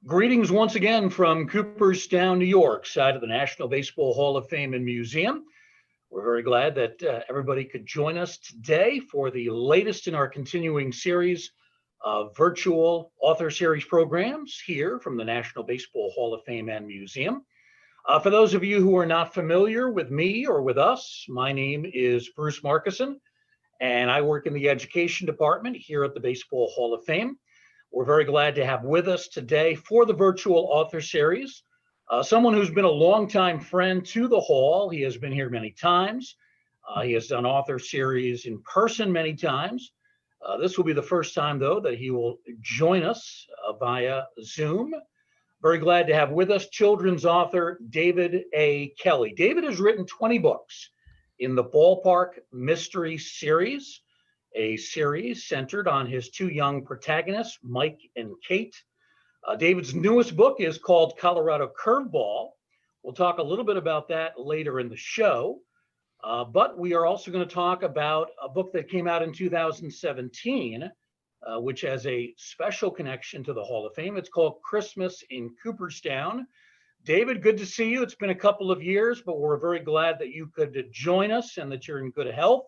Greetings once again from Cooperstown, New York, side of the National Baseball Hall of Fame and Museum. We're very glad that everybody could join us today for the latest in our continuing series of virtual author series programs here from the National Baseball Hall of Fame and Museum. For those of you who are not familiar with me or with us, my name is Bruce Markison, and I work in the education department here at the Baseball Hall of Fame. We're very glad to have with us today for the virtual author series, someone who's been a longtime friend to the Hall. He has been here many times. He has done author series in person many times. This will be the first time, though, that he will join us via Zoom. Very glad to have with us children's author David A. Kelly. David has written 20 books in the Ballpark Mystery Series, a series centered on his two young protagonists, Mike and Kate. David's newest book is called Colorado Curveball. We'll talk a little bit about that later in the show, but we are also going to talk about a book that came out in 2017, which has a special connection to the Hall of Fame. It's called Christmas in Cooperstown. David, good to see you. It's been a couple of years, but we're very glad that you could join us and that you're in good health.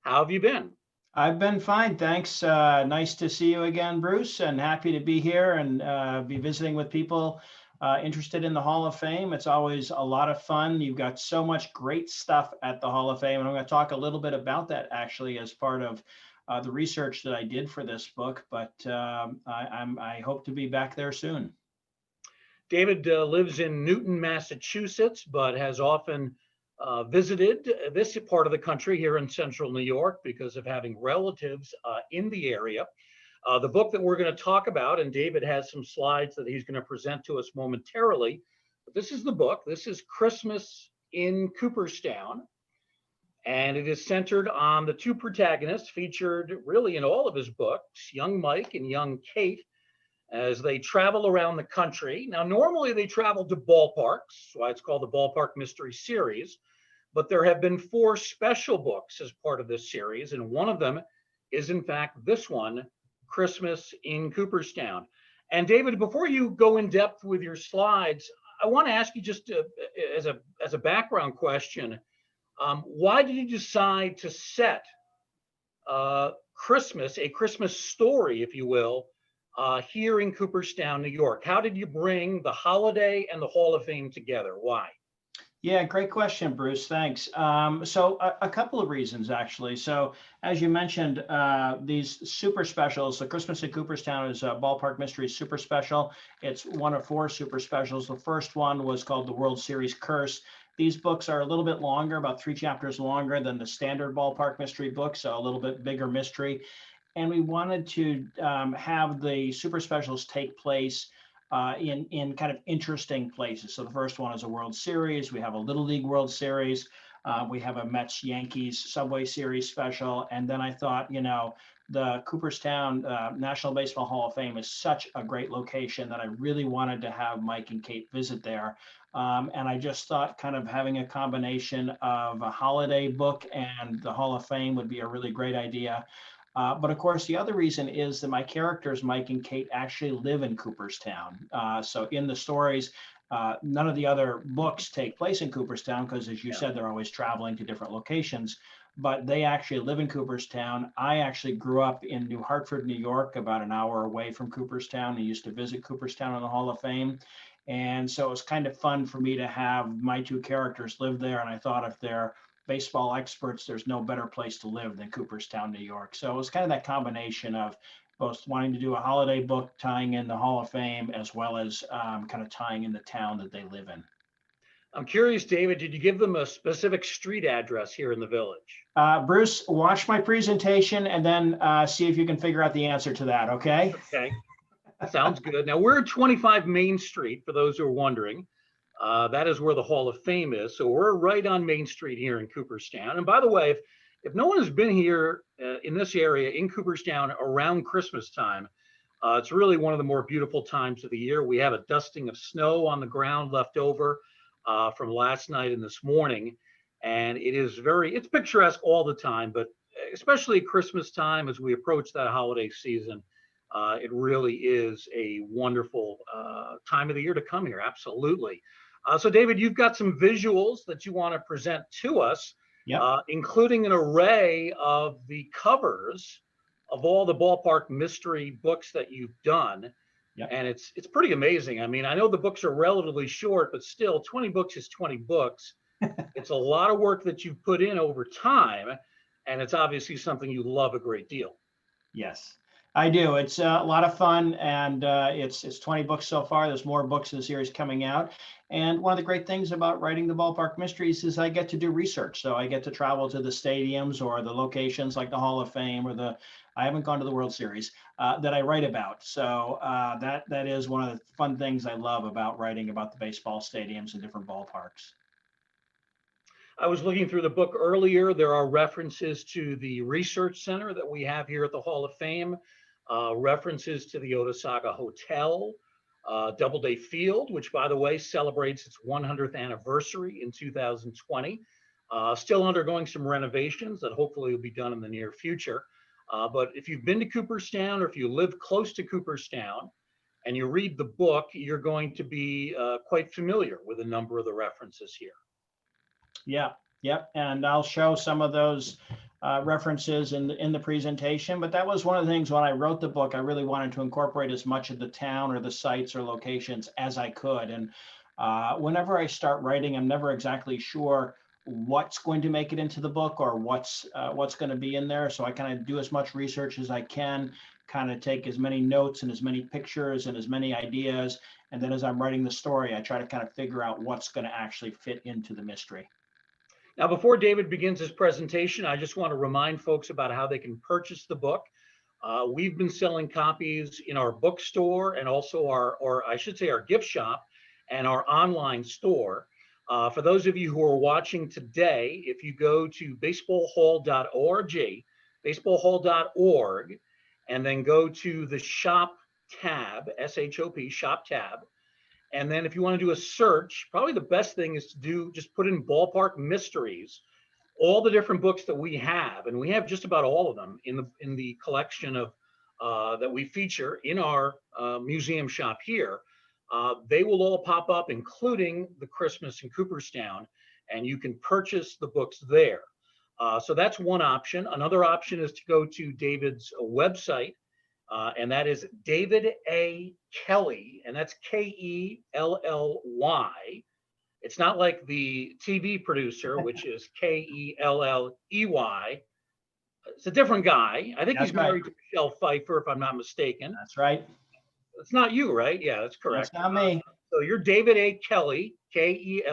How have you been? I've been fine, thanks. Nice to see you again, Bruce, and happy to be here and be visiting with people interested in the Hall of Fame. It's always a lot of fun. You've got so much great stuff at the Hall of Fame, and I'm going to talk a little bit about that actually as part of the research that I did for this book, but I hope to be back there soon. David lives in Newton, Massachusetts, but has often visited this part of the country here in central New York because of having relatives in the area. The book that we're going to talk about, and David has some slides that he's going to present to us momentarily, but this is the book. This is Christmas in Cooperstown, and it is centered on the two protagonists featured really in all of his books, young Mike and young Kate, as they travel around the country. Now, normally they travel to ballparks, so it's called the Ballpark Mystery Series, but there have been 4 special books as part of this series, and one of them is, in fact, this one, Christmas in Cooperstown. And David, before you go in depth with your slides, I want to ask you just as a background question, why did you decide to set Christmas, a Christmas story, if you will, here in Cooperstown, New York? How did you bring the holiday and the Hall of Fame together? Why? Yeah, great question, Bruce. Thanks. So a couple of reasons, actually. So as you mentioned, these super specials, the Christmas in Cooperstown is a Ballpark Mystery Super Special. It's one of 4 super specials. The first one was called the World Series Curse. These books are a little bit longer, about 3 chapters longer than the standard Ballpark Mystery book, so a little bit bigger mystery. And we wanted to have the super specials take place in kind of interesting places. So the first one is a World Series. We have a Little League World Series. We have a Mets-Yankees Subway Series special. And then I thought, you know, the Cooperstown National Baseball Hall of Fame is such a great location that I really wanted to have Mike and Kate visit there. And I just thought kind of having a combination of a holiday book and the Hall of Fame would be a really great idea. But of course, the other reason is that my characters, Mike and Kate, actually live in Cooperstown. So in the stories, none of the other books take place in Cooperstown because, as you said, they're always traveling to different locations. But they actually live in Cooperstown. I actually grew up in New Hartford, New York, about an hour away from Cooperstown. I used to visit Cooperstown in the Hall of Fame. And so it was kind of fun for me to have my 2 characters live there. And I thought if they're baseball experts, there's no better place to live than Cooperstown, New York. So it was kind of that combination of both wanting to do a holiday book tying in the Hall of Fame as well as kind of tying in the town that they live in. I'm curious, David, did you give them a specific street address here in the village? Bruce, watch my presentation and then see if you can figure out the answer to that, okay? Okay, sounds good. Now, we're at 25 Main Street, for those who are wondering. That is where the Hall of Fame is. So we're right on Main Street here in Cooperstown. And by the way, if no one has been here in this area in Cooperstown around Christmas time, it's really one of the more beautiful times of the year. We have a dusting of snow on the ground left over from last night and this morning. And it's picturesque all the time, but especially Christmas time as we approach that holiday season. It really is a wonderful time of the year to come here. Absolutely. So, David, you've got some visuals that you want to present to us, Yep. including an array of the covers of all the ballpark mystery books that you've done. Yep. And it's pretty amazing. I mean, I know the books are relatively short, but still 20 books is 20 books. It's a lot of work that you've put in over time, and it's obviously something you love a great deal. Yes, I do. It's a lot of fun, and it's 20 books so far. There's more books in the series coming out. And one of the great things about writing the Ballpark Mysteries is I get to do research. So I get to travel to the stadiums or the locations like the Hall of Fame or I haven't gone to the World Series that I write about. So that is one of the fun things I love about writing about the baseball stadiums and different ballparks. I was looking through the book earlier. There are references to the research center that we have here at the Hall of Fame, references to the Otesaga Hotel, Doubleday Field, which, by the way, celebrates its 100th anniversary in 2020. Still undergoing some renovations that hopefully will be done in the near future. But if you've been to Cooperstown or if you live close to Cooperstown and you read the book, you're going to be quite familiar with a number of the references here. Yeah, yep. And I'll show some of those references in the presentation. But that was one of the things when I wrote the book, I really wanted to incorporate as much of the town or the sites or locations as I could. And whenever I start writing, I'm never exactly sure what's going to make it into the book or what's going to be in there. So I kind of do as much research as I can, kind of take as many notes and as many pictures and as many ideas. And then as I'm writing the story, I try to kind of figure out what's going to actually fit into the mystery. Now, before David begins his presentation, I just want to remind folks about how they can purchase the book. We've been selling copies in our bookstore and also or I should say our gift shop and our online store. For those of you who are watching today, if you go to baseballhall.org, and then go to the shop tab, SHOP, shop tab, and then if you want to do a search, probably the best thing is to just put in Ballpark Mysteries, all the different books that we have, and we have just about all of them in the collection of that we feature in our museum shop here. They will all pop up, including the Christmas in Cooperstown, and you can purchase the books there. So that's one option. Another option is to go to David's website, and that is David A. Kelly, and that's Kelly. It's not like the TV producer, which is Kelley. It's a different guy. I think That's he's married to Michelle Pfeiffer, if I'm not mistaken. That's right. It's not you, right? Yeah, that's correct. That's not me. So you're David A. Kelly, Kelly,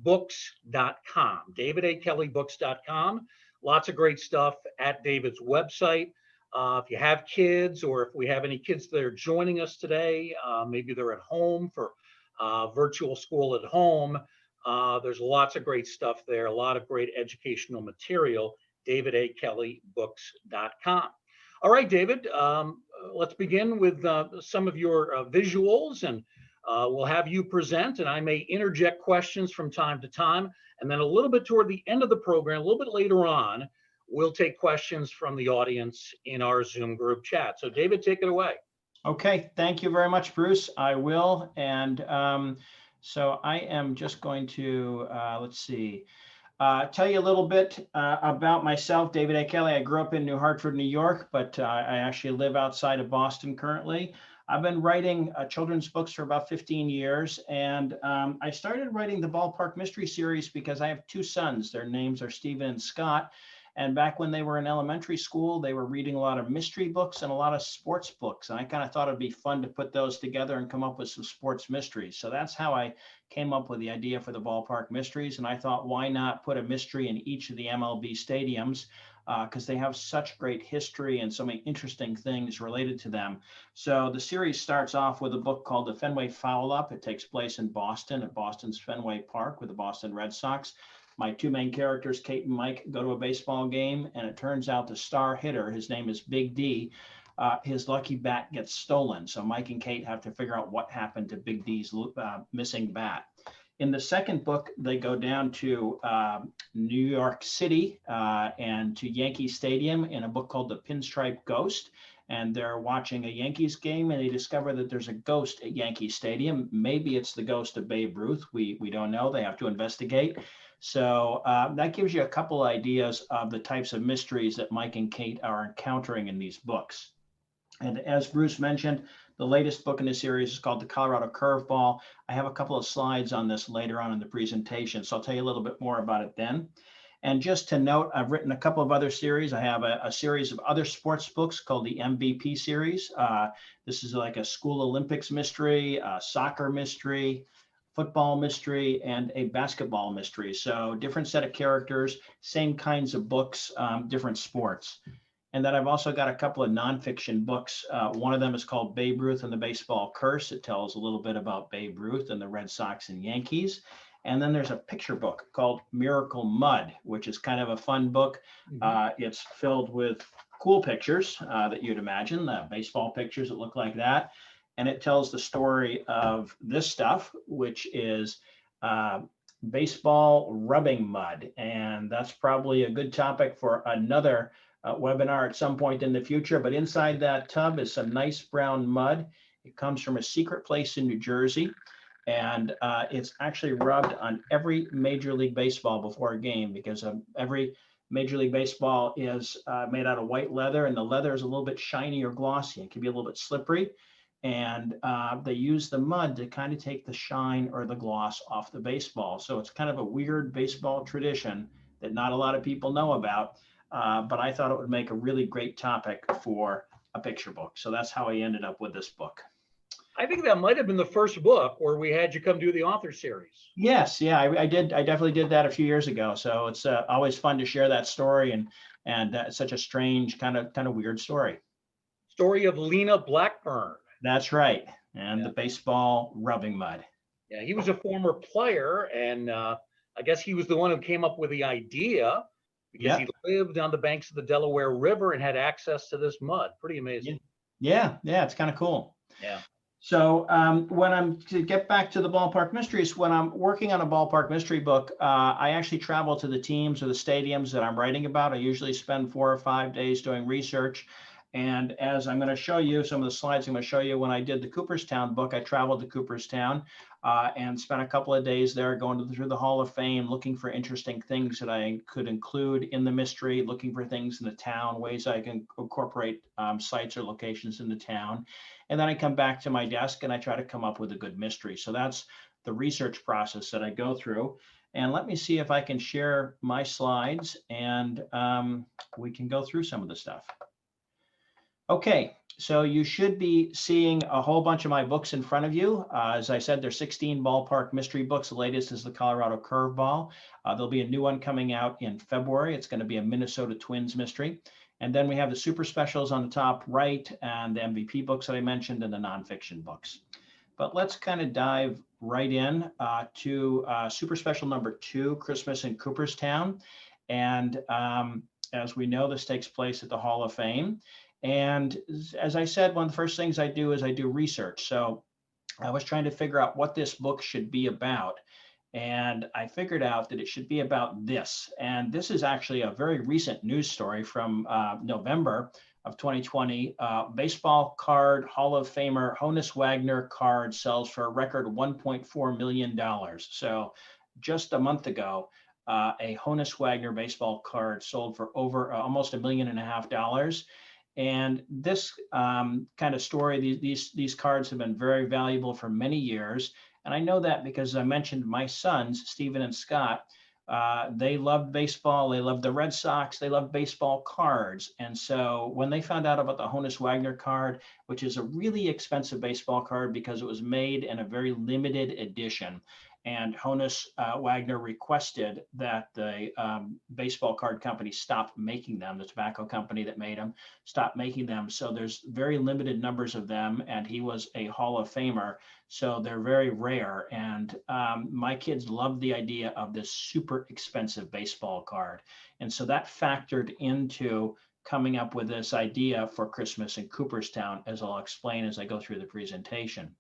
books.com. DavidAKellyBooks.com. Lots of great stuff at David's website. If you have kids, or if we have any kids that are joining us today, maybe they're at home for virtual school at home. There's lots of great stuff there, a lot of great educational material, DavidAKellyBooks.com. All right, David, let's begin with some of your visuals, and we'll have you present, and I may interject questions from time to time. And then a little bit toward the end of the program, a little bit later on, we'll take questions from the audience in our Zoom group chat. So David, take it away. Okay, thank you very much, Bruce. I will. And so I am just going to, let's see, tell you a little bit about myself, David A. Kelly. I grew up in New Hartford, New York, but I actually live outside of Boston currently. I've been writing children's books for about 15 years, and I started writing the Ballpark Mystery Series because I have two sons. Their names are Stephen and Scott. And back when they were in elementary school, they were reading a lot of mystery books and a lot of sports books. And I kind of thought it'd be fun to put those together and come up with some sports mysteries. So that's how I came up with the idea for the Ballpark Mysteries. And I thought, why not put a mystery in each of the MLB stadiums? Because they have such great history and so many interesting things related to them. So the series starts off with a book called The Fenway Foul Up. It takes place in Boston, at Boston's Fenway Park with the Boston Red Sox. My two main characters, Kate and Mike, go to a baseball game, and it turns out the star hitter, his name is Big D, his lucky bat gets stolen. So Mike and Kate have to figure out what happened to Big D's missing bat. In the second book, they go down to New York City and to Yankee Stadium in a book called The Pinstripe Ghost. and they're watching a Yankees game and they discover that there's a ghost at Yankee Stadium. Maybe it's the ghost of Babe Ruth. We don't know. They have to investigate. So that gives you a couple ideas of the types of mysteries that Mike and Kate are encountering in these books. And as Bruce mentioned, the latest book in the series is called The Colorado Curveball. I have a couple of slides on this later on in the presentation, so I'll tell you a little bit more about it then. And just to note, I've written a couple of other series. I have a series of other sports books called the MVP series. This is like a school Olympics mystery, a soccer mystery, football mystery, and a basketball mystery. So different set of characters, same kinds of books, different sports. And then I've also got a couple of nonfiction books. One of them is called Babe Ruth and the Baseball Curse. It tells a little bit about Babe Ruth and the Red Sox and Yankees. And then there's a picture book called Miracle Mud, which is kind of a fun book. It's filled with cool pictures that you'd imagine, baseball pictures that look like that. And it tells the story of this stuff, which is baseball rubbing mud. And that's probably a good topic for another webinar at some point in the future. But inside that tub is some nice brown mud. It comes from a secret place in New Jersey. And it's actually rubbed on every Major League Baseball before a game, because every Major League Baseball is made out of white leather, and the leather is a little bit shiny or glossy. It can be a little bit slippery. And they use the mud to kind of take the shine or the gloss off the baseball. So it's kind of a weird baseball tradition that not a lot of people know about. But I thought it would make a really great topic for a picture book. So that's how I ended up with this book. I think that might have been the first book where we had you come do the author series. Yes, yeah, I did. I definitely did that a few years ago. So it's always fun to share that story, and it's such a strange kind of weird story. Story of Lena Blackburn. That's right, and the baseball rubbing mud. Yeah, he was a former player, and I guess he was the one who came up with the idea, because he lived on the banks of the Delaware River and had access to this mud. Pretty amazing. Yeah, it's kind of cool. Yeah. So to get back to the ballpark mysteries, when I'm working on a ballpark mystery book, I actually travel to the teams or the stadiums that I'm writing about. I usually spend 4 or 5 days doing research. And as I'm going to show you some of the slides, I'm going to show you when I did the Cooperstown book, I traveled to Cooperstown and spent a couple of days there going through the Hall of Fame, looking for interesting things that I could include in the mystery, looking for things in the town, ways I can incorporate sites or locations in the town. And then I come back to my desk and I try to come up with a good mystery. So that's the research process that I go through. And let me see if I can share my slides, and we can go through some of the stuff. Okay, so you should be seeing a whole bunch of my books in front of you. As I said, there's 16 ballpark mystery books. The latest is the Colorado Curveball. There'll be a new one coming out in February. It's going to be a Minnesota Twins mystery. And then we have the super specials on the top right, and the MVP books that I mentioned, and the nonfiction books. But let's kind of dive right in to super special number 2, Christmas in Cooperstown. And as we know, this takes place at the Hall of Fame. And as I said, one of the first things I do is I do research. So I was trying to figure out what this book should be about. And I figured out that it should be about this. And this is actually a very recent news story from November of 2020. Baseball card Hall of Famer Honus Wagner card sells for a record $1.4 million. So just a month ago, a Honus Wagner baseball card sold for over almost $1.5 million. And this kind of story, these cards have been very valuable for many years. And I know that because I mentioned my sons, Stephen and Scott, they loved baseball. They loved the Red Sox. They loved baseball cards. And so when they found out about the Honus Wagner card, which is a really expensive baseball card because it was made in a very limited edition, and Honus Wagner requested that the baseball card company stop making them, the tobacco company that made them, stop making them. So there's very limited numbers of them, and he was a Hall of Famer. So they're very rare. And my kids loved the idea of this super expensive baseball card. And so that factored into coming up with this idea for Christmas in Cooperstown, as I'll explain as I go through the presentation.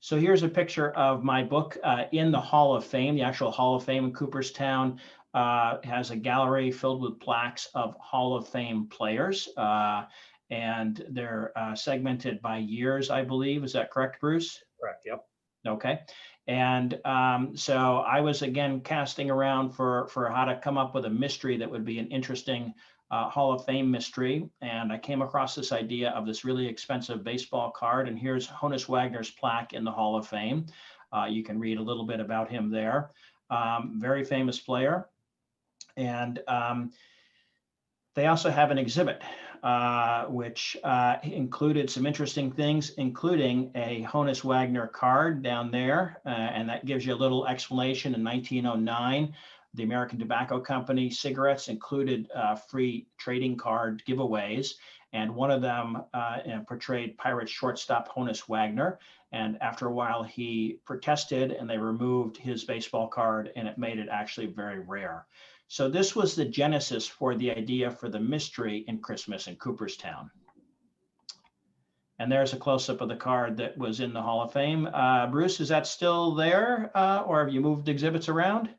So here's a picture of my book in the Hall of Fame. The actual Hall of Fame in Cooperstown has a gallery filled with plaques of Hall of Fame players. and they're segmented by years, I believe. Is that correct, Bruce? Correct. Yep. Okay. And so I was again casting around for how to come up with a mystery that would be an interesting Hall of Fame mystery. And I came across this idea of this really expensive baseball card. And here's Honus Wagner's plaque in the Hall of Fame. You can read a little bit about him there. Very famous player. And they also have an exhibit, which included some interesting things, including a Honus Wagner card down there. And that gives you a little explanation. In 1909, the American Tobacco Company cigarettes included free trading card giveaways. And one of them portrayed Pirates shortstop Honus Wagner. And after a while, he protested and they removed his baseball card, and it made it actually very rare. So this was the genesis for the idea for the mystery in Christmas in Cooperstown. And there's a close-up of the card that was in the Hall of Fame. Bruce, is that still there, or have you moved exhibits around?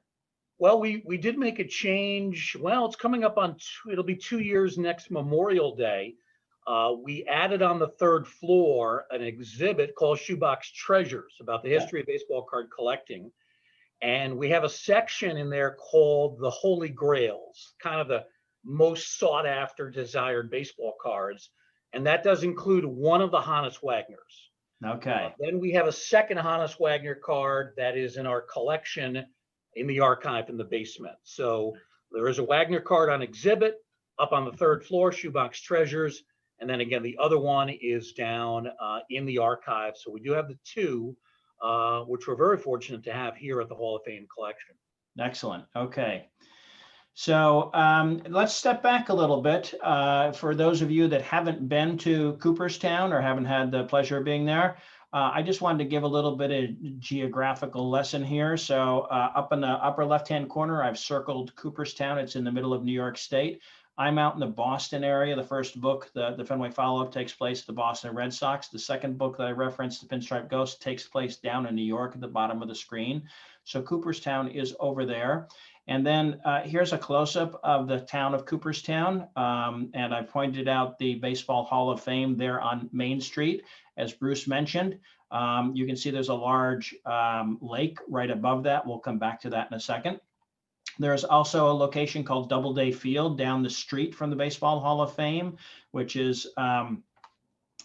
Well, we did make a change. Well, it's coming up on it'll be 2 years next Memorial Day. We added on the third floor an exhibit called Shoebox Treasures about the history of baseball card collecting. And we have a section in there called the Holy Grails, kind of the most sought after desired baseball cards. And that does include one of the Honus Wagners. Okay. Then we have a second Honus Wagner card that is in our collection in the archive in the basement. So there is a Wagner card on exhibit up on the third floor, Shoebox Treasures. And then again, the other one is down in the archive. So we do have the two, which we're very fortunate to have here at the Hall of Fame collection. Excellent. Okay. So let's step back a little bit. For those of you that haven't been to Cooperstown or haven't had the pleasure of being there, I just wanted to give a little bit of geographical lesson here. So up in the upper left-hand corner, I've circled Cooperstown. It's in the middle of New York State. I'm out in the Boston area. The first book, the Fenway Follow-Up, takes place at the Boston Red Sox. The second book that I referenced, The Pinstripe Ghost, takes place down in New York at the bottom of the screen. So Cooperstown is over there. And then here's a close-up of the town of Cooperstown. And I pointed out the Baseball Hall of Fame there on Main Street. As Bruce mentioned, you can see there's a large lake right above that. We'll come back to that in a second. There's also a location called Doubleday Field down the street from the Baseball Hall of Fame, which is a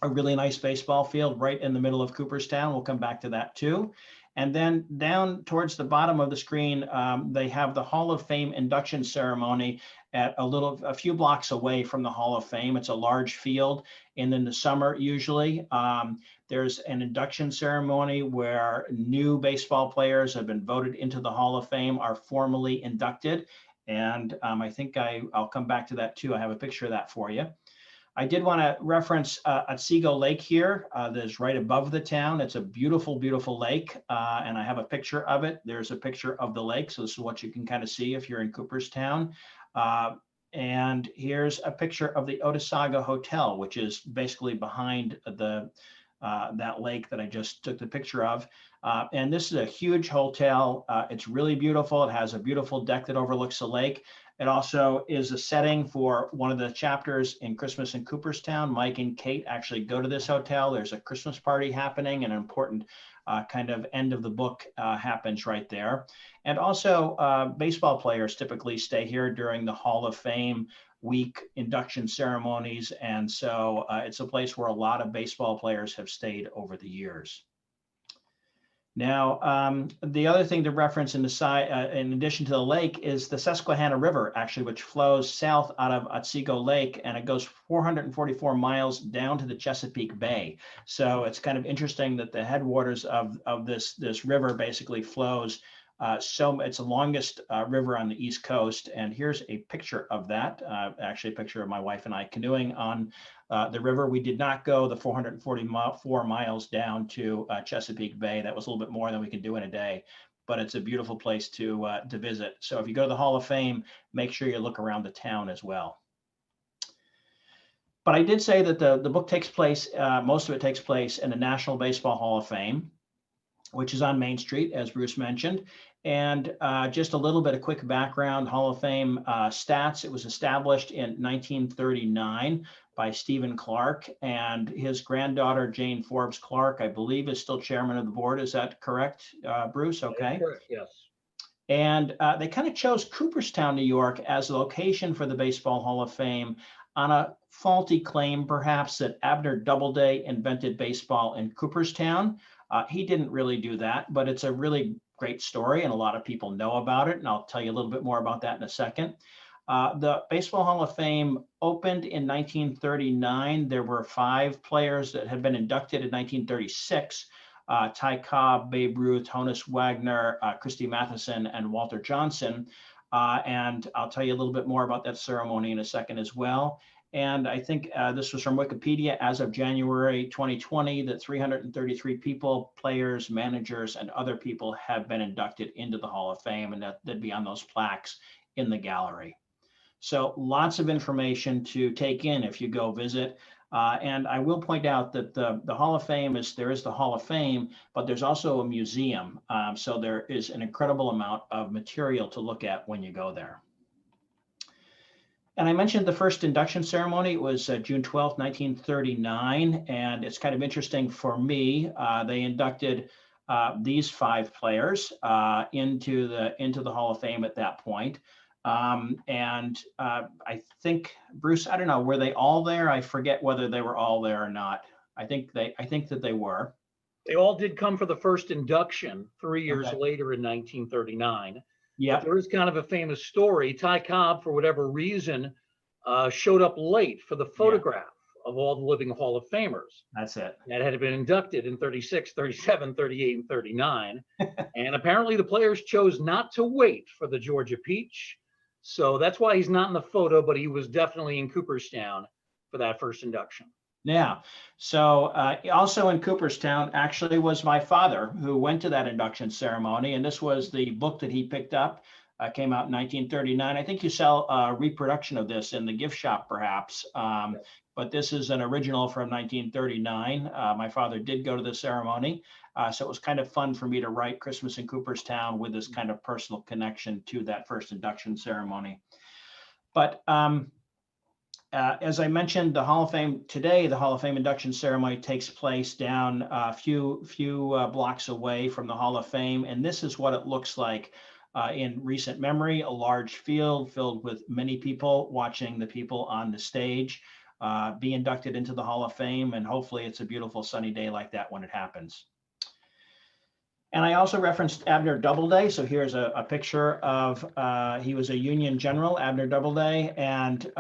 really nice baseball field right in the middle of Cooperstown. We'll come back to that too. And then down towards the bottom of the screen, they have the Hall of Fame induction ceremony at a few blocks away from the Hall of Fame. It's a large field, and in the summer, usually, there's an induction ceremony where new baseball players have been voted into the Hall of Fame, are formally inducted. And I think I'll come back to that too. I have a picture of that for you. I did want to reference Otsego Lake here that is right above the town. It's a beautiful, beautiful lake, and I have a picture of it. There's a picture of the lake, so this is what you can kind of see if you're in Cooperstown. And here's a picture of the Otsego Hotel, which is basically behind that lake that I just took the picture of. And this is a huge hotel. It's really beautiful. It has a beautiful deck that overlooks the lake. It also is a setting for one of the chapters in Christmas in Cooperstown. Mike and Kate actually go to this hotel. There's a Christmas party happening, and an important kind of end of the book happens right there. And also baseball players typically stay here during the Hall of Fame week induction ceremonies. And so it's a place where a lot of baseball players have stayed over the years. Now, the other thing to reference in addition to the lake is the Susquehanna River, actually, which flows south out of Otsego Lake, and it goes 444 miles down to the Chesapeake Bay. So it's kind of interesting that the headwaters of this river basically flows. It's the longest river on the East Coast. And here's a picture of that, actually a picture of my wife and I canoeing on the river. We did not go the 444 miles down to Chesapeake Bay. That was a little bit more than we can do in a day, but it's a beautiful place to visit. So if you go to the Hall of Fame, make sure you look around the town as well. But I did say that the book takes place, most of it takes place in the National Baseball Hall of Fame, which is on Main Street, as Bruce mentioned. And just a little bit of quick background, Hall of Fame stats. It was established in 1939 by Stephen Clark, and his granddaughter, Jane Forbes Clark, I believe, is still chairman of the board. Is that correct, Bruce? Okay. Correct, yes. And they kind of chose Cooperstown, New York as a location for the Baseball Hall of Fame on a faulty claim, perhaps, that Abner Doubleday invented baseball in Cooperstown. He didn't really do that, but it's a really great story, and a lot of people know about it. And I'll tell you a little bit more about that in a second. The Baseball Hall of Fame opened in 1939. There were 5 players that had been inducted in 1936. Ty Cobb, Babe Ruth, Honus Wagner, Christy Matheson, and Walter Johnson. And I'll tell you a little bit more about that ceremony in a second as well. And I think this was from Wikipedia as of January 2020, that 333 people, players, managers, and other people have been inducted into the Hall of Fame, and that'd be on those plaques in the gallery. So lots of information to take in if you go visit. And I will point out that the Hall of Fame there is the Hall of Fame, but there's also a museum. So there is an incredible amount of material to look at when you go there. And I mentioned the first induction ceremony. It was June 12th, 1939. And it's kind of interesting for me. They inducted these 5 players into the Hall of Fame at that point. I think, Bruce, I don't know, were they all there? I forget whether they were all there or not. I think that they were. They all did come for the first induction 3 years Okay. later in 1939. Yeah. But there is kind of a famous story. Ty Cobb, for whatever reason, showed up late for the photograph of all the living Hall of Famers. That's it. That had been inducted in 36, 37, 38, and 39. And apparently the players chose not to wait for the Georgia Peach. So that's why he's not in the photo, but he was definitely in Cooperstown for that first induction. Yeah. So also in Cooperstown actually was my father, who went to that induction ceremony. And this was the book that he picked up. Came out in 1939. I think you sell a reproduction of this in the gift shop, perhaps. But this is an original from 1939. My father did go to the ceremony. So it was kind of fun for me to write Christmas in Cooperstown with this kind of personal connection to that first induction ceremony. But as I mentioned, the Hall of Fame today, the Hall of Fame induction ceremony takes place down a few blocks away from the Hall of Fame. And this is what it looks like in recent memory: a large field filled with many people watching the people on the stage be inducted into the Hall of Fame. And hopefully it's a beautiful sunny day like that when it happens. And I also referenced Abner Doubleday. So here's a picture of, he was a Union general, Abner Doubleday, and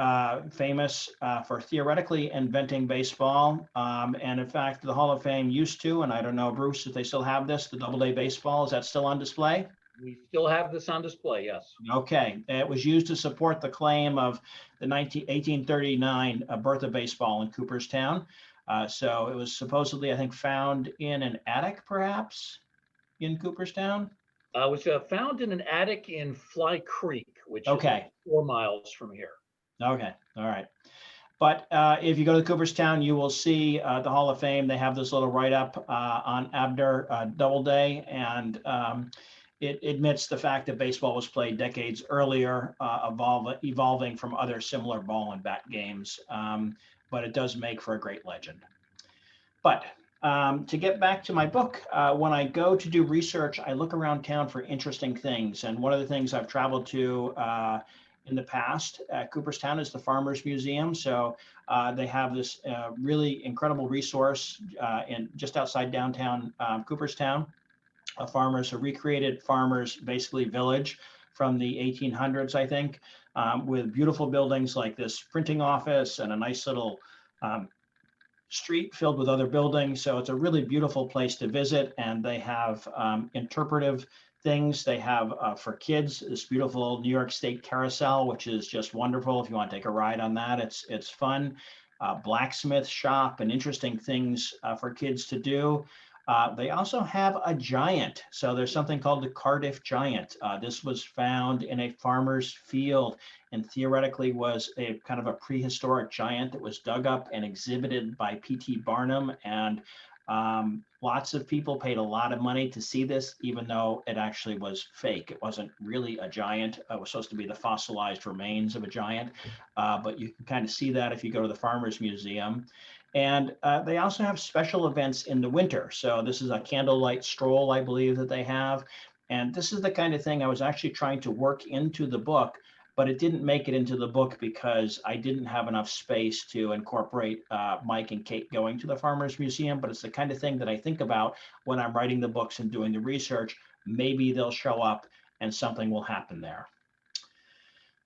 famous for theoretically inventing baseball. And in fact, the Hall of Fame used to, and I don't know, Bruce, if they still have this, the Doubleday baseball, is that still on display? We still have this on display, yes. Okay. It was used to support the claim of the 1839 birth of baseball in Cooperstown. So it was supposedly, I think, found in an attic, perhaps, in Cooperstown? It was found in an attic in Fly Creek, which is 4 miles from here. Okay, all right. But if you go to Cooperstown, you will see the Hall of Fame. They have this little write-up on Abner Doubleday, and it admits the fact that baseball was played decades earlier, evolving from other similar ball and bat games. But it does make for a great legend. But to get back to my book, when I go to do research, I look around town for interesting things. And one of the things I've traveled to in the past at Cooperstown is the Farmers Museum. So they have this really incredible resource just outside downtown Cooperstown. A recreated farmers basically village from the 1800s, I think, with beautiful buildings like this printing office and a nice little street filled with other buildings. So it's a really beautiful place to visit. And they have interpretive things. They have for kids this beautiful New York State carousel, which is just wonderful. If you want to take a ride on that, it's fun. Blacksmith shop and interesting things for kids to do. They also have a giant. So there's something called the Cardiff Giant. This was found in a farmer's field and theoretically was a kind of a prehistoric giant that was dug up and exhibited by P.T. Barnum. And Lots of people paid a lot of money to see this, even though it actually was fake. It wasn't really a giant. It was supposed to be the fossilized remains of a giant, but you can kind of see that if you go to the Farmers Museum. And they also have special events in the winter. So this is a candlelight stroll, I believe, that they have. And this is the kind of thing I was actually trying to work into the book, but it didn't make it into the book because I didn't have enough space to incorporate Mike and Kate going to the Farmers Museum. But it's the kind of thing that I think about when I'm writing the books and doing the research. Maybe they'll show up and something will happen there.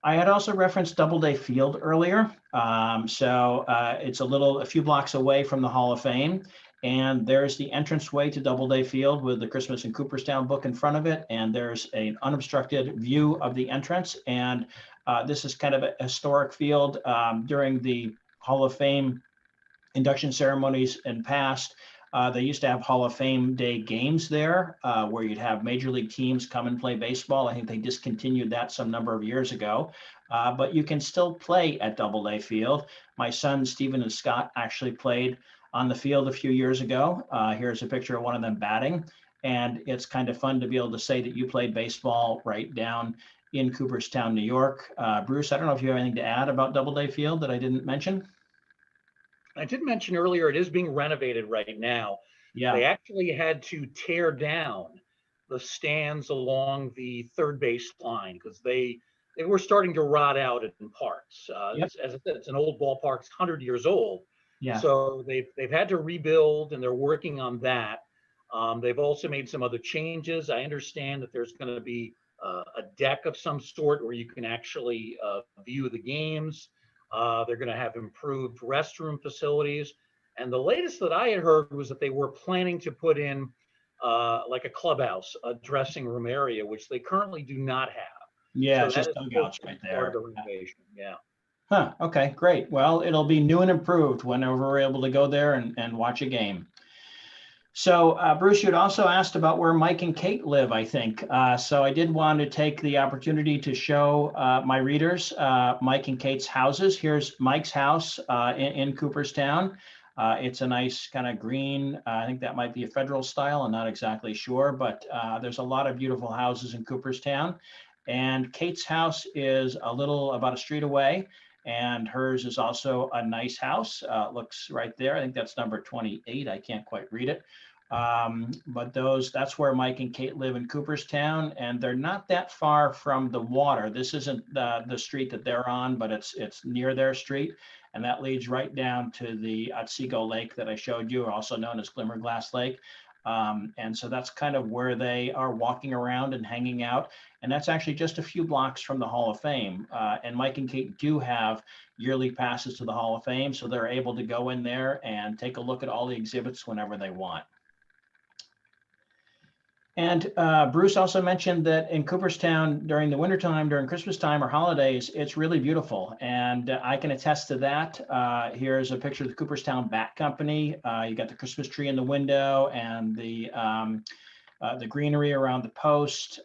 I had also referenced Doubleday Field earlier. It's a few blocks away from the Hall of Fame. And there's the entranceway to Doubleday Field with the Christmas in Cooperstown book in front of it. And there's an unobstructed view of the entrance. And this is kind of a historic field. During the Hall of Fame induction ceremonies in past, they used to have Hall of Fame Day games there where you'd have major league teams come and play baseball. I think they discontinued that some number of years ago, but you can still play at Doubleday Field. My sons, Stephen and Scott, actually played on the field a few years ago. Here's a picture of one of them batting. And it's kind of fun to be able to say that you played baseball right down in Cooperstown, New York. Bruce, I don't know if you have anything to add about Doubleday Field that I didn't mention. I did mention earlier, it is being renovated right now. Yeah. They actually had to tear down the stands along the third base line because they were starting to rot out in parts. Yep. As I said, it's an old ballpark, it's 100 years old. Yeah. So they've had to rebuild, and they're working on that. They've also made some other changes. I understand that there's going to be a deck of some sort where you can actually view the games. They're going to have improved restroom facilities. And the latest that I had heard was that they were planning to put in like a clubhouse, a dressing room area, which they currently do not have. Yeah, so it's just dugouts right there. Part of the renovation. Yeah. Huh, okay, great. Well, it'll be new and improved whenever we're able to go there and watch a game. So Bruce, you'd also asked about where Mike and Kate live, I think. So I did want to take the opportunity to show my readers Mike and Kate's houses. Here's Mike's house in Cooperstown. It's a nice kind of green, I think that might be a federal style, I'm not exactly sure, but there's a lot of beautiful houses in Cooperstown. And Kate's house is about a street away. And hers is also a nice house. Looks right there. I think that's number 28. I can't quite read it. But that's where Mike and Kate live in Cooperstown, and they're not that far from the water. This isn't the street that they're on, but it's near their street, and that leads right down to the Otsego Lake that I showed you, also known as Glimmerglass Lake. And so that's kind of where they are walking around and hanging out. And that's actually just a few blocks from the Hall of Fame. And Mike and Kate do have yearly passes to the Hall of Fame, so they're able to go in there and take a look at all the exhibits whenever they want. And Bruce also mentioned that in Cooperstown during the wintertime, during Christmas time or holidays, it's really beautiful. And I can attest to that. Here's a picture of the Cooperstown Bat Company. You got the Christmas tree in the window and the greenery around the post.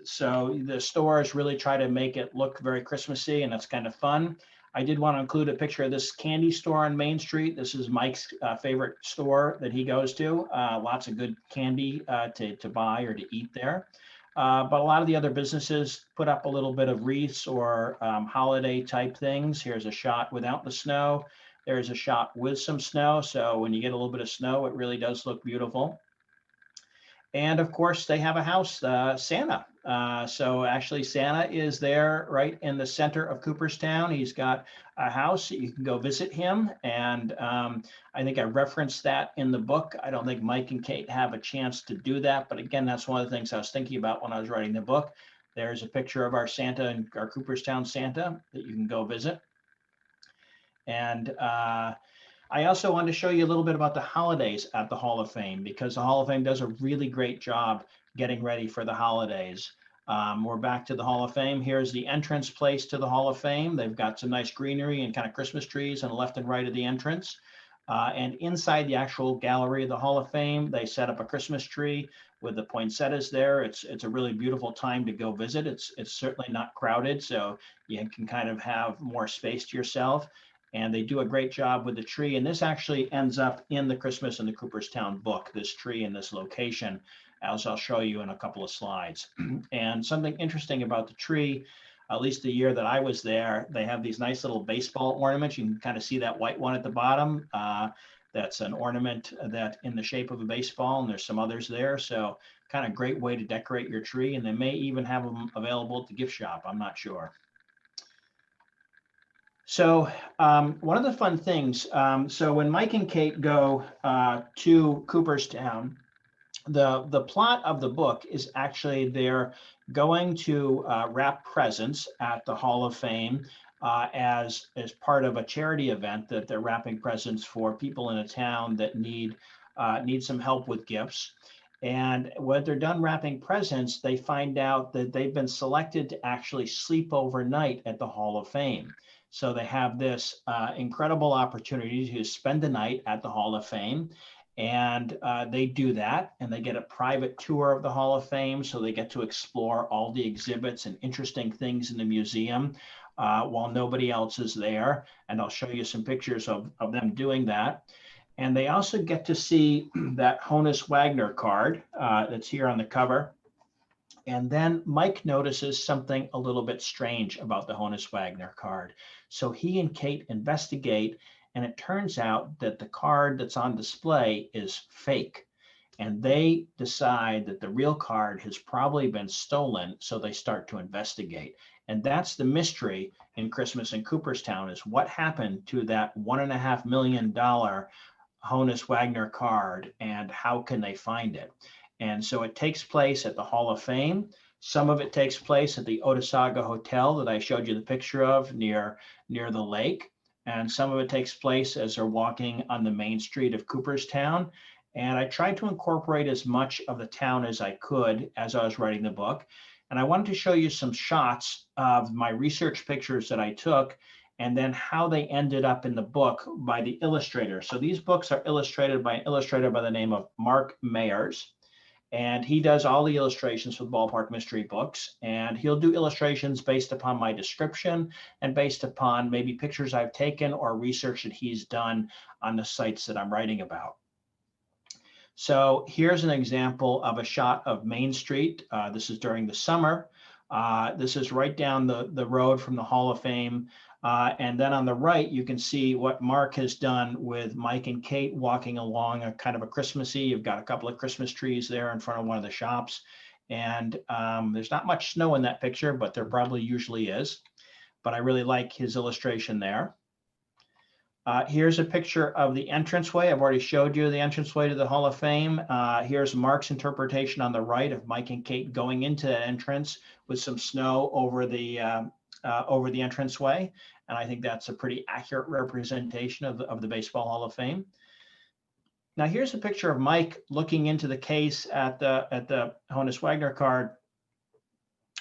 So the stores really try to make it look very Christmassy, and that's kind of fun. I did want to include a picture of this candy store on Main Street. This is Mike's favorite store that he goes to. Lots of good candy to buy or to eat there. But a lot of the other businesses put up a little bit of wreaths or holiday type things. Here's a shot without the snow. There's a shot with some snow. So when you get a little bit of snow, it really does look beautiful. And of course, they have a house, Santa. So actually, Santa is there right in the center of Cooperstown. He's got a house. You can go visit him. And I think I referenced that in the book. I don't think Mike and Kate have a chance to do that. But again, that's one of the things I was thinking about when I was writing the book. There's a picture of our Santa and our Cooperstown Santa that you can go visit. And I also wanted to show you a little bit about the holidays at the Hall of Fame, because the Hall of Fame does a really great job getting ready for the holidays. We're back to the Hall of Fame. Here's the entrance place to the Hall of Fame. They've got some nice greenery and kind of Christmas trees on the left and right of the entrance. And inside the actual gallery of the Hall of Fame, they set up a Christmas tree with the poinsettias there. It's a really beautiful time to go visit. It's certainly not crowded, so you can kind of have more space to yourself. and they do a great job with the tree. And this actually ends up in the Christmas in the Cooperstown book, this tree in this location, as I'll show you in a couple of slides. And something interesting about the tree, at least the year that I was there, they have these nice little baseball ornaments. You can kind of see that white one at the bottom. That's an ornament that in the shape of a baseball, and there's some others there. So kind of great way to decorate your tree, and they may even have them available at the gift shop. I'm not sure. So one of the fun things, so when Mike and Kate go to Cooperstown, the plot of the book is actually they're going to wrap presents at the Hall of Fame as part of a charity event that they're wrapping presents for people in a town that need some help with gifts. And when they're done wrapping presents, they find out that they've been selected to actually sleep overnight at the Hall of Fame. So they have this incredible opportunity to spend the night at the Hall of Fame. And they do that, and they get a private tour of the Hall of Fame. So they get to explore all the exhibits and interesting things in the museum while nobody else is there. And I'll show you some pictures of them doing that. And they also get to see that Honus Wagner card that's here on the cover. And then Mike notices something a little bit strange about the Honus Wagner card. So he and Kate investigate, and it turns out that the card that's on display is fake. And they decide that the real card has probably been stolen, so they start to investigate. And that's the mystery in Christmas in Cooperstown, is what happened to that $1.5 million Honus Wagner card, and how can they find it? And so it takes place at the Hall of Fame. Some of it takes place at the Otesaga Hotel that I showed you the picture of near the lake. And some of it takes place as they're walking on the main street of Cooperstown. And I tried to incorporate as much of the town as I could as I was writing the book. And I wanted to show you some shots of my research pictures that I took, and then how they ended up in the book by the illustrator. So these books are illustrated by an illustrator by the name of Mark Mayers. And he does all the illustrations for the Ballpark Mystery books. And he'll do illustrations based upon my description and based upon maybe pictures I've taken or research that he's done on the sites that I'm writing about. So here's an example of a shot of Main Street. This is during the summer. This is right down the road from the Hall of Fame. And then on the right, you can see what Mark has done with Mike and Kate walking along a kind of a Christmassy. You've got a couple of Christmas trees there in front of one of the shops. And there's not much snow in that picture, but there probably usually is. But I really like his illustration there. Here's a picture of the entranceway. I've already showed you the entranceway to the Hall of Fame. Here's Mark's interpretation on the right of Mike and Kate going into that entrance with some snow over the entranceway. And I think that's a pretty accurate representation of the Baseball Hall of Fame. Now here's a picture of Mike looking into the case at the Honus Wagner card.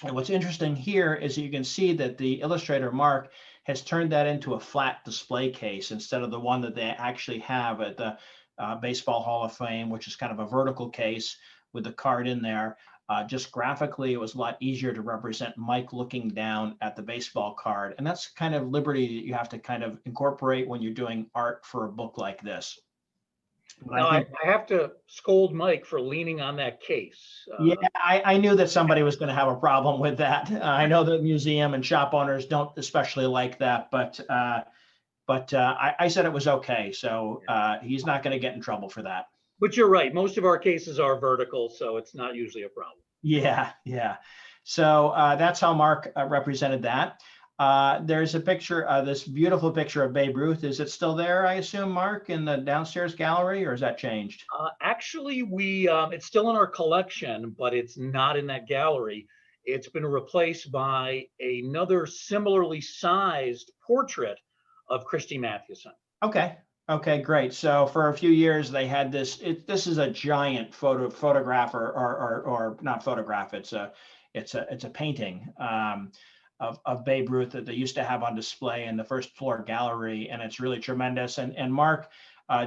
And what's interesting here is you can see that the illustrator Mark has turned that into a flat display case instead of the one that they actually have at the Baseball Hall of Fame, which is kind of a vertical case with the card in there. Just graphically, it was a lot easier to represent Mike looking down at the baseball card. And that's kind of liberty that you have to kind of incorporate when you're doing art for a book like this. Now, I have to scold Mike for leaning on that case. Yeah, I knew that somebody was going to have a problem with that. I know the museum and shop owners don't especially like that, but I said it was okay. So he's not going to get in trouble for that. But you're right. Most of our cases are vertical, so it's not usually a problem. Yeah. So that's how Mark represented that. There's a picture, this beautiful picture of Babe Ruth. Is it still there, I assume, Mark, in the downstairs gallery, or has that changed? Actually, it's still in our collection, but it's not in that gallery. It's been replaced by another similarly sized portrait of Christy Mathewson. Okay, great. So for a few years they had this. This is a giant photograph or not photograph. It's a painting of Babe Ruth that they used to have on display in the first floor gallery, and it's really tremendous. And Mark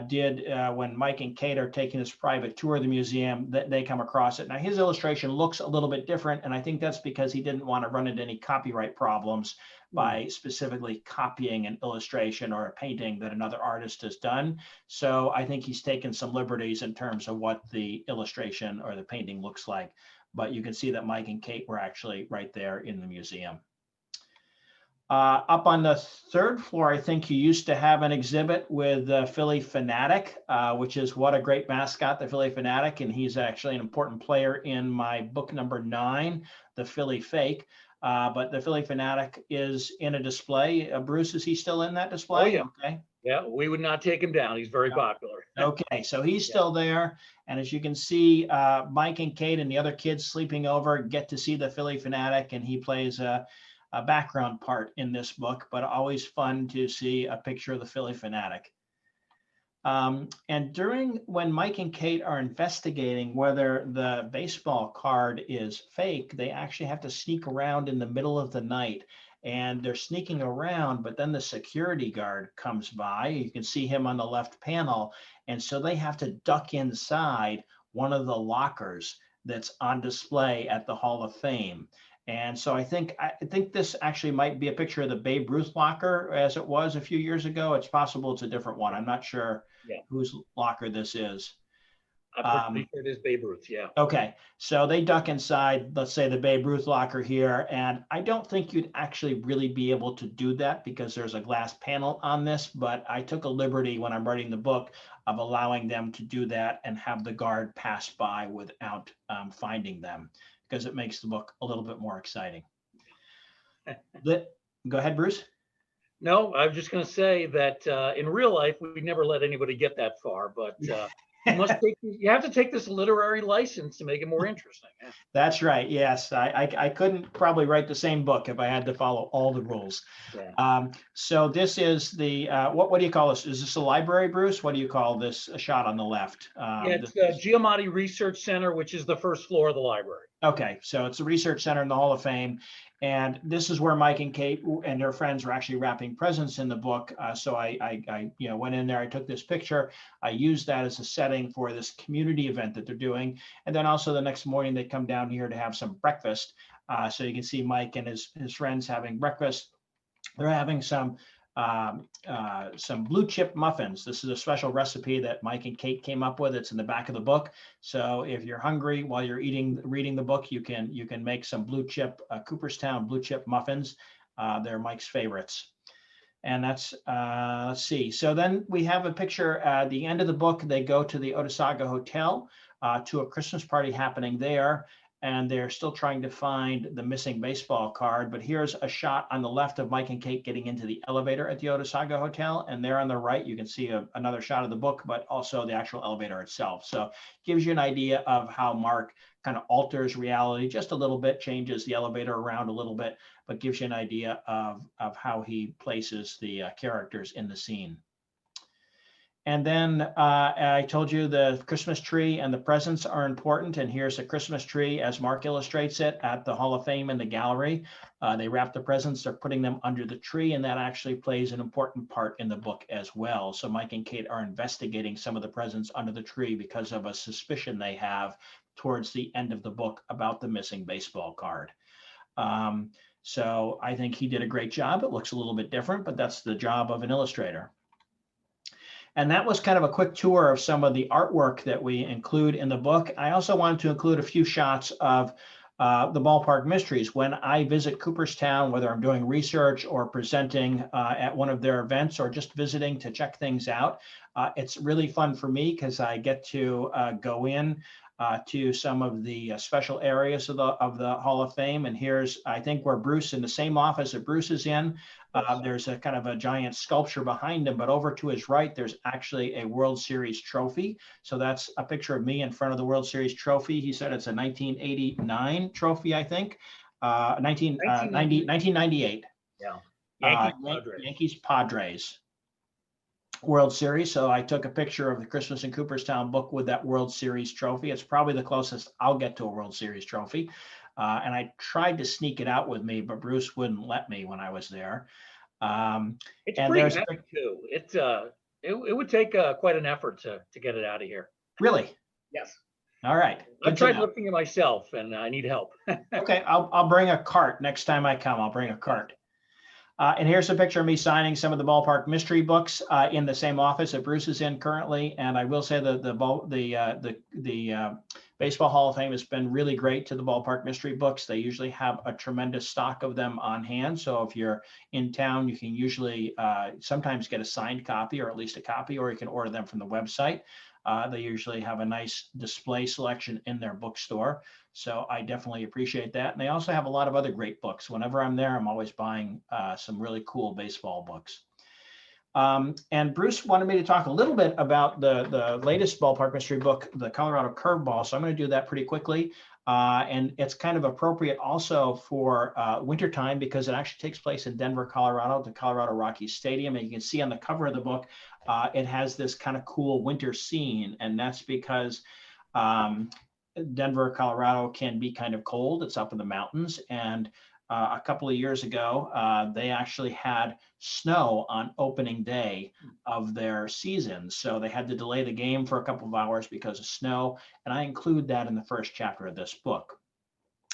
did when Mike and Kate are taking this private tour of the museum, that they come across it. Now his illustration looks a little bit different, and I think that's because he didn't want to run into any copyright problems by specifically copying an illustration or a painting that another artist has done. So I think he's taken some liberties in terms of what the illustration or the painting looks like. But you can see that Mike and Kate were actually right there in the museum. Up on the third floor, I think you used to have an exhibit with the Philly Fanatic, which is what a great mascot, the Philly Fanatic. And he's actually an important player in my book number 9, The Philly Fake. But the Philly Fanatic is in a display. Bruce, is he still in that display? Oh, yeah. Okay. Yeah, we would not take him down. He's very popular. Okay, so he's still there. And as you can see, Mike and Kate and the other kids sleeping over get to see the Philly Fanatic, and he plays a background part in this book, but always fun to see a picture of the Philly Fanatic. And during when Mike and Kate are investigating whether the baseball card is fake, they actually have to sneak around in the middle of the night. And they're sneaking around, but then the security guard comes by. You can see him on the left panel. And so they have to duck inside one of the lockers that's on display at the Hall of Fame. And so I think this actually might be a picture of the Babe Ruth locker as it was a few years ago. It's possible it's a different one. I'm not sure whose locker this is. I'm pretty sure it is Babe Ruth, yeah. Okay, so they duck inside, let's say the Babe Ruth locker here, and I don't think you'd actually really be able to do that because there's a glass panel on this, but I took a liberty when I'm writing the book of allowing them to do that and have the guard pass by without finding them, because it makes the book a little bit more exciting. Go ahead, Bruce. No, I was just going to say that in real life, we never let anybody get that far, but you have to take this literary license to make it more interesting. Yeah. That's right. Yes, I couldn't probably write the same book if I had to follow all the rules. Yeah. So this is the what do you call this? Is this a library, Bruce? What do you call this shot on the left? It's the Giamatti Research Center, which is the first floor of the library. Okay, so it's a research center in the Hall of Fame. And this is where Mike and Kate and their friends were actually wrapping presents in the book. So I went in there, I took this picture. I used that as a setting for this community event that they're doing. And then also the next morning, they come down here to have some breakfast. So you can see Mike and his friends having breakfast. They're having some blue chip muffins. This is a special recipe that Mike and Kate came up with. It's in the back of the book. So if you're hungry while you're reading the book, you can make some blue chip Cooperstown blue chip muffins. They're Mike's favorites. And that's let's see. So then we have a picture at the end of the book. They go to the Otesaga Hotel to a Christmas party happening there. And they're still trying to find the missing baseball card. But here's a shot on the left of Mike and Kate getting into the elevator at the Otesaga Hotel. And there on the right, you can see another shot of the book, but also the actual elevator itself. So it gives you an idea of how Mark kind of alters reality just a little bit, changes the elevator around a little bit, but gives you an idea of how he places the characters in the scene. And then I told you the Christmas tree and the presents are important. And here's a Christmas tree as Mark illustrates it at the Hall of Fame in the gallery. They wrap the presents, they're putting them under the tree, and that actually plays an important part in the book as well. So Mike and Kate are investigating some of the presents under the tree because of a suspicion they have towards the end of the book about the missing baseball card. So I think he did a great job. It looks a little bit different, but that's the job of an illustrator. And that was kind of a quick tour of some of the artwork that we include in the book. I also wanted to include a few shots of the Ballpark Mysteries. When I visit Cooperstown, whether I'm doing research or presenting at one of their events or just visiting to check things out, it's really fun for me because I get to go in to some of the special areas of the Hall of Fame. And here's, I think, where Bruce, in the same office that Bruce is in, there's a kind of a giant sculpture behind him, but over to his right, there's actually a World Series trophy. So that's a picture of me in front of the World Series trophy. He said it's a 1989 trophy, I think, 1998. Yeah, Yankees Padres World Series. So I took a picture of the Christmas in Cooperstown book with that World Series trophy. It's probably the closest I'll get to a World Series trophy. And I tried to sneak it out with me, but Bruce wouldn't let me when I was there. It's pretty heavy too. It would take quite an effort to get it out of here. Really? Yes. All right. I've Good to tried know. lifting it myself, and I need help. Okay, I'll bring a cart next time I come. I'll bring a cart. And here's a picture of me signing some of the ballpark mystery books in the same office that Bruce is in currently. And I will say that the Baseball Hall of Fame has been really great to the ballpark mystery books. They usually have a tremendous stock of them on hand. So if you're in town, you can usually sometimes get a signed copy, or at least a copy, or you can order them from the website. They usually have a nice display selection in their bookstore. So I definitely appreciate that. And they also have a lot of other great books. Whenever I'm there, I'm always buying some really cool baseball books. And Bruce wanted me to talk a little bit about the latest ballpark mystery book, the Colorado Curveball. So I'm going to do that pretty quickly. And it's kind of appropriate also for wintertime, because it actually takes place in Denver, Colorado, the Colorado Rockies Stadium. And you can see on the cover of the book, it has this kind of cool winter scene. And that's because Denver, Colorado can be kind of cold. It's up in the mountains. And a couple of years ago, they actually had snow on opening day of their season. So they had to delay the game for a couple of hours because of snow. And I include that in the first chapter of this book.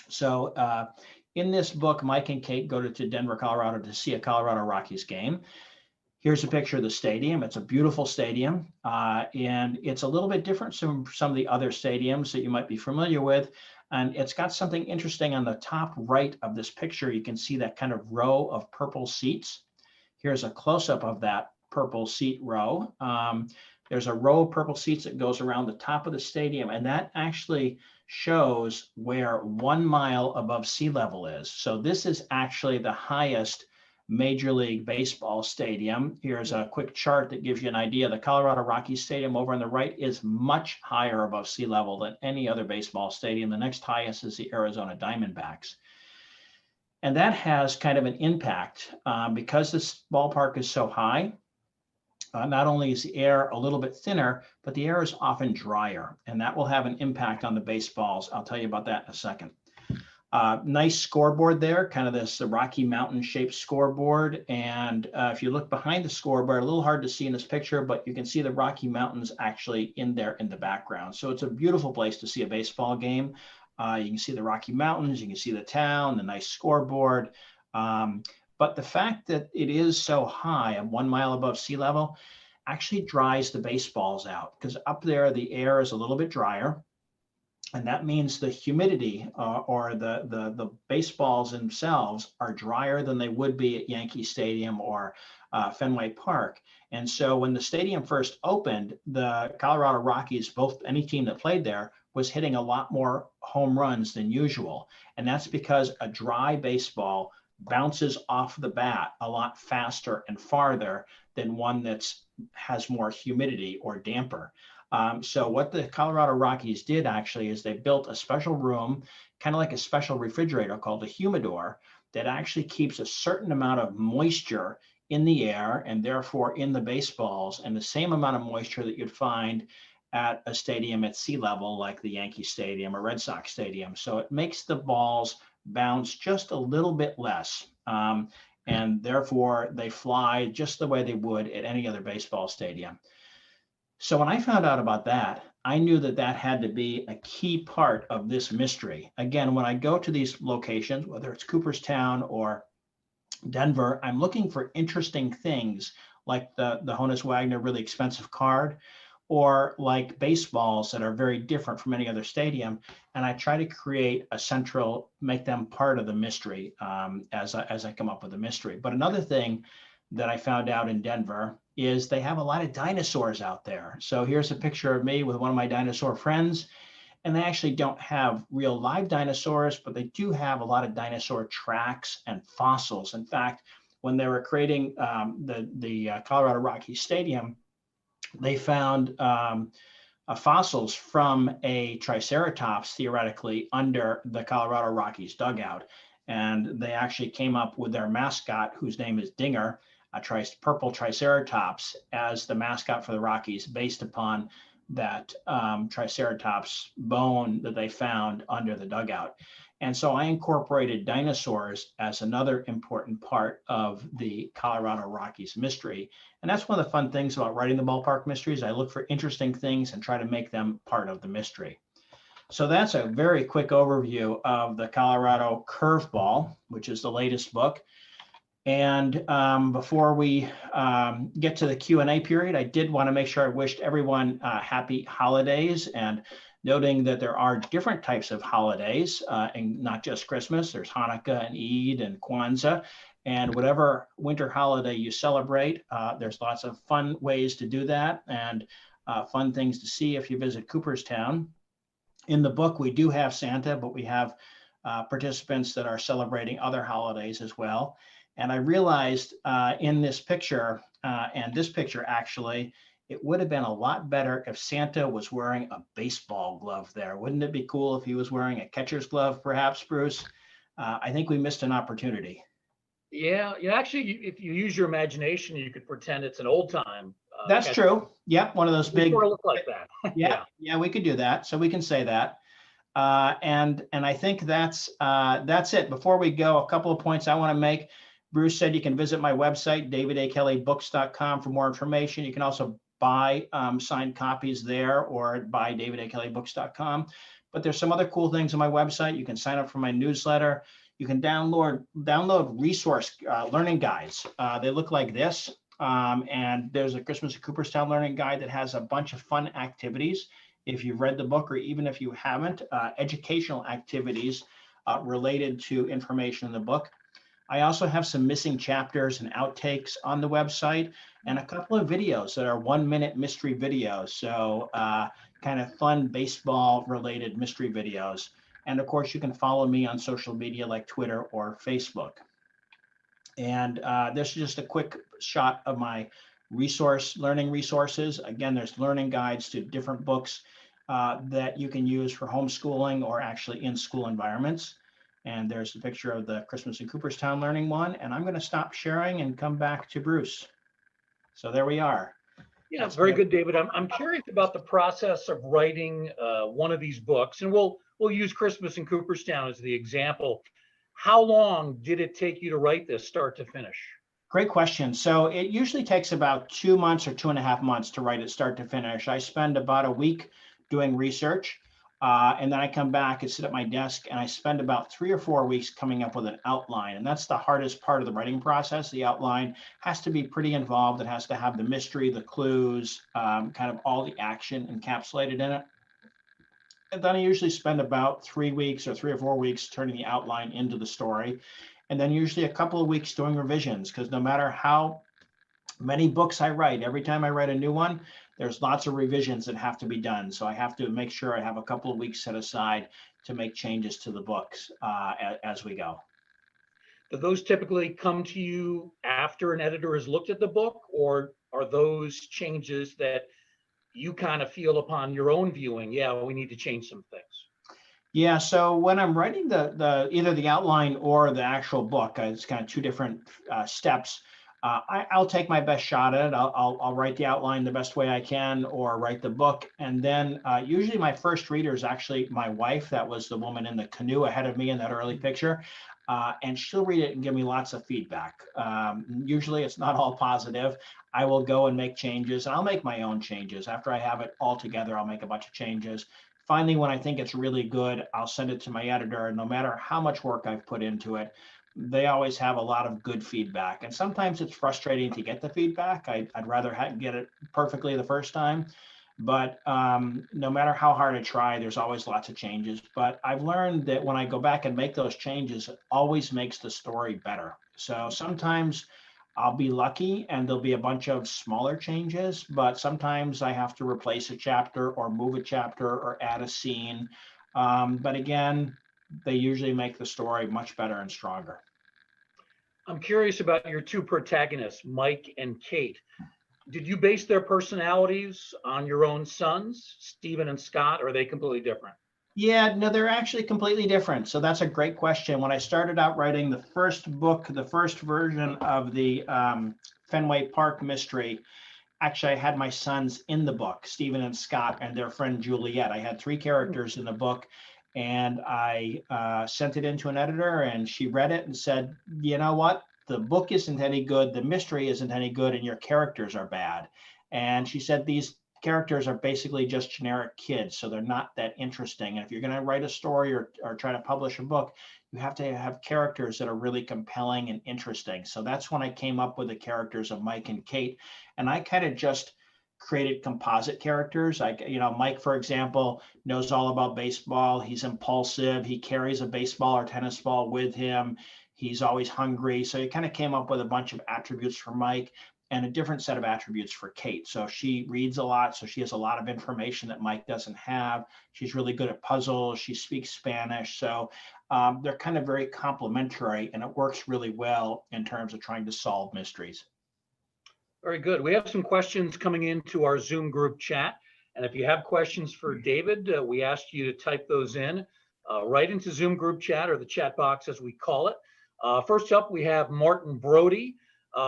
So in this book, Mike and Kate go to Denver, Colorado to see a Colorado Rockies game. Here's a picture of the stadium. It's a beautiful stadium, and it's a little bit different from some of the other stadiums that you might be familiar with. And it's got something interesting on the top right of this picture. You can see that kind of row of purple seats. Here's a close-up of that purple seat row. There's a row of purple seats that goes around the top of the stadium, and that actually shows where 1 mile above sea level is. So this is actually the highest Major League Baseball stadium. Here's a quick chart that gives you an idea. The Colorado Rockies Stadium over on the right is much higher above sea level than any other baseball stadium. The next highest is the Arizona Diamondbacks. And that has kind of an impact because this ballpark is so high. Not only is the air a little bit thinner, but the air is often drier, and that will have an impact on the baseballs. I'll tell you about that in a second. Nice scoreboard there, kind of this Rocky Mountain shaped scoreboard. And if you look behind the scoreboard, a little hard to see in this picture, but you can see the Rocky Mountains actually in there in the background. So it's a beautiful place to see a baseball game. You can see the Rocky Mountains, you can see the town, the nice scoreboard. But the fact that it is so high, 1 mile above sea level, actually dries the baseballs out, because up there the air is a little bit drier. And that means the humidity or the baseballs themselves are drier than they would be at Yankee Stadium or Fenway Park. And so when the stadium first opened, the Colorado Rockies, any team that played there, was hitting a lot more home runs than usual. And that's because a dry baseball bounces off the bat a lot faster and farther than one that has more humidity or damper. So what the Colorado Rockies did actually is they built a special room, kind of like a special refrigerator called a humidor, that actually keeps a certain amount of moisture in the air and therefore in the baseballs, and the same amount of moisture that you'd find at a stadium at sea level like the Yankee Stadium or Red Sox Stadium. So it makes the balls bounce just a little bit less. And therefore they fly just the way they would at any other baseball stadium. So when I found out about that, I knew that that had to be a key part of this mystery. Again, when I go to these locations, whether it's Cooperstown or Denver, I'm looking for interesting things like the Honus Wagner really expensive card, or like baseballs that are very different from any other stadium. And I try to create a central, make them part of the mystery as I come up with a mystery. But another thing that I found out in Denver is they have a lot of dinosaurs out there. So here's a picture of me with one of my dinosaur friends. And they actually don't have real live dinosaurs, but they do have a lot of dinosaur tracks and fossils. In fact, when they were creating the Colorado Rockies Stadium, they found fossils from a Triceratops, theoretically, under the Colorado Rockies dugout. And they actually came up with their mascot, whose name is Dinger, a purple Triceratops, as the mascot for the Rockies, based upon that Triceratops bone that they found under the dugout. And so I incorporated dinosaurs as another important part of the Colorado Rockies mystery. And that's one of the fun things about writing the ballpark mysteries. I look for interesting things and try to make them part of the mystery. So that's a very quick overview of the Colorado Curveball, which is the latest book. And before we get to the Q&A period, I did want to make sure I wished everyone happy holidays, and noting that there are different types of holidays, and not just Christmas. There's Hanukkah and Eid and Kwanzaa, and whatever winter holiday you celebrate, there's lots of fun ways to do that, and fun things to see if you visit Cooperstown. In the book, we do have Santa, but we have participants that are celebrating other holidays as well. And I realized in this picture, and this picture actually, it would have been a lot better if Santa was wearing a baseball glove there. Wouldn't it be cool if he was wearing a catcher's glove, perhaps, Bruce? I think we missed an opportunity. Yeah, actually, if you use your imagination, you could pretend it's an old time. That's true. Yep, one of those big. Sort of look like that. Yeah, we could do that. So we can say that. And I think that's it. Before we go, a couple of points I want to make. Bruce said you can visit my website, davidakellybooks.com, for more information. You can also buy signed copies there, or buy davidakellybooks.com. But there's some other cool things on my website. You can sign up for my newsletter. You can download resource learning guides. They look like this. And there's a Christmas at Cooperstown learning guide that has a bunch of fun activities. If you've read the book, or even if you haven't, educational activities related to information in the book. I also have some missing chapters and outtakes on the website, and a couple of videos that are 1-minute mystery videos. So kind of fun baseball related mystery videos. And of course, you can follow me on social media like Twitter or Facebook. And this is just a quick shot of my learning resources. Again, there's learning guides to different books that you can use for homeschooling or actually in school environments. And there's a picture of the Christmas in Cooperstown learning one. And I'm going to stop sharing and come back to Bruce. So there we are. Yeah, that's very good, David. I'm curious about the process of writing one of these books, and we'll use Christmas in Cooperstown as the example. How long did it take you to write this, start to finish? Great question. So it usually takes about 2 months or 2.5 months to write it start to finish. I spend about a week doing research, and then I come back and sit at my desk, and I spend about 3 or 4 weeks coming up with an outline. And that's the hardest part of the writing process. The outline has to be pretty involved. It has to have the mystery, the clues, kind of all the action encapsulated in it. And then I usually spend about 3 weeks or 3 or 4 weeks turning the outline into the story. And then usually a couple of weeks doing revisions, because no matter how many books I write, every time I write a new one, there's lots of revisions that have to be done. So I have to make sure I have a couple of weeks set aside to make changes to the books as we go. Do those typically come to you after an editor has looked at the book, or are those changes that you kind of feel upon your own viewing? Yeah, we need to change some things. Yeah, so when I'm writing the either the outline or the actual book, it's kind of two different steps. I'll take my best shot at it. I'll write the outline the best way I can, or write the book. And then usually my first reader is actually my wife. That was the woman in the canoe ahead of me in that early picture. And she'll read it and give me lots of feedback. Usually it's not all positive. I will go and make changes, and I'll make my own changes. After I have it all together, I'll make a bunch of changes. Finally, when I think it's really good, I'll send it to my editor. And no matter how much work I've put into it, they always have a lot of good feedback. And sometimes it's frustrating to get the feedback. I'd rather get it perfectly the first time. But no matter how hard I try, there's always lots of changes. But I've learned that when I go back and make those changes, it always makes the story better. So sometimes I'll be lucky and there'll be a bunch of smaller changes, but sometimes I have to replace a chapter or move a chapter or add a scene. But again, they usually make the story much better and stronger. I'm curious about your two protagonists, Mike and Kate. Did you base their personalities on your own sons, Stephen and Scott, or are they completely different? Yeah, no, they're actually completely different. So that's a great question. When I started out writing the first book, the first version of the Fenway Park mystery, Actually, I had my sons in the book, Stephen and Scott and their friend Juliet. I had 3 characters in the book, and I sent it into an editor, and she read it and said, you know what? The book isn't any good, the mystery isn't any good, and your characters are bad. And she said these characters are basically just generic kids, so they're not that interesting. And if you're going to write a story or try to publish a book, you have to have characters that are really compelling and interesting. So that's when I came up with the characters of Mike and Kate. And I kind of just created composite characters. Like, Mike, for example, knows all about baseball. He's impulsive. He carries a baseball or tennis ball with him. He's always hungry. So he kind of came up with a bunch of attributes for Mike and a different set of attributes for Kate. So she reads a lot, so she has a lot of information that Mike doesn't have. She's really good at puzzles. She speaks Spanish. So they're kind of very complementary, and it works really well in terms of trying to solve mysteries. Very good. We have some questions coming into our Zoom group chat. And if you have questions for David, we ask you to type those in right into Zoom group chat, or the chat box as we call it. First up, we have Martin Brody.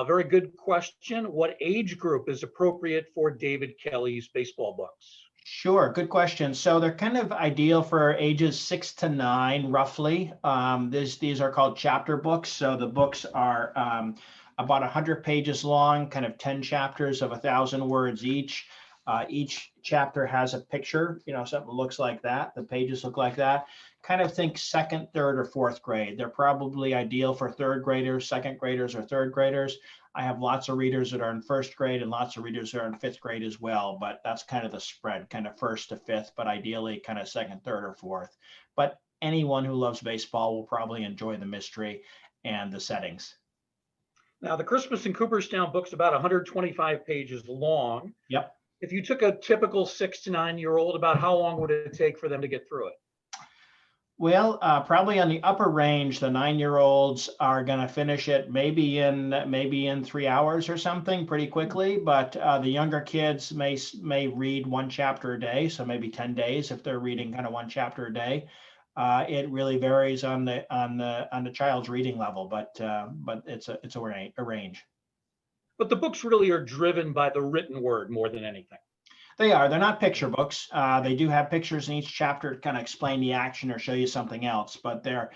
Very good question. What age group is appropriate for David Kelly's baseball books? Sure, good question. So they're kind of ideal for ages 6 to 9, roughly. These are called chapter books. So the books are about 100 pages long, kind of 10 chapters of 1,000 words each. Each chapter has a picture, something looks like that. The pages look like that. Kind of think second, third, or fourth grade. They're probably ideal for third graders, second graders, or third graders. I have lots of readers that are in first grade and lots of readers that are in fifth grade as well, but that's kind of the spread, kind of first to fifth, but ideally kind of second, third, or fourth. But anyone who loves baseball will probably enjoy the mystery and the settings. Now, the Christmas in Cooperstown book's about 125 pages long. Yep. If you took a typical 6 to 9-year-old, about how long would it take for them to get through it? Well, probably on the upper range, the 9-year-olds are going to finish it maybe in 3 hours or something pretty quickly. But the younger kids may read 1 chapter a day, so maybe 10 days if they're reading kind of 1 chapter a day. It really varies on the child's reading level, but it's a range. But the books really are driven by the written word more than anything. They're not picture books. They do have pictures in each chapter to kind of explain the action or show you something else, but they're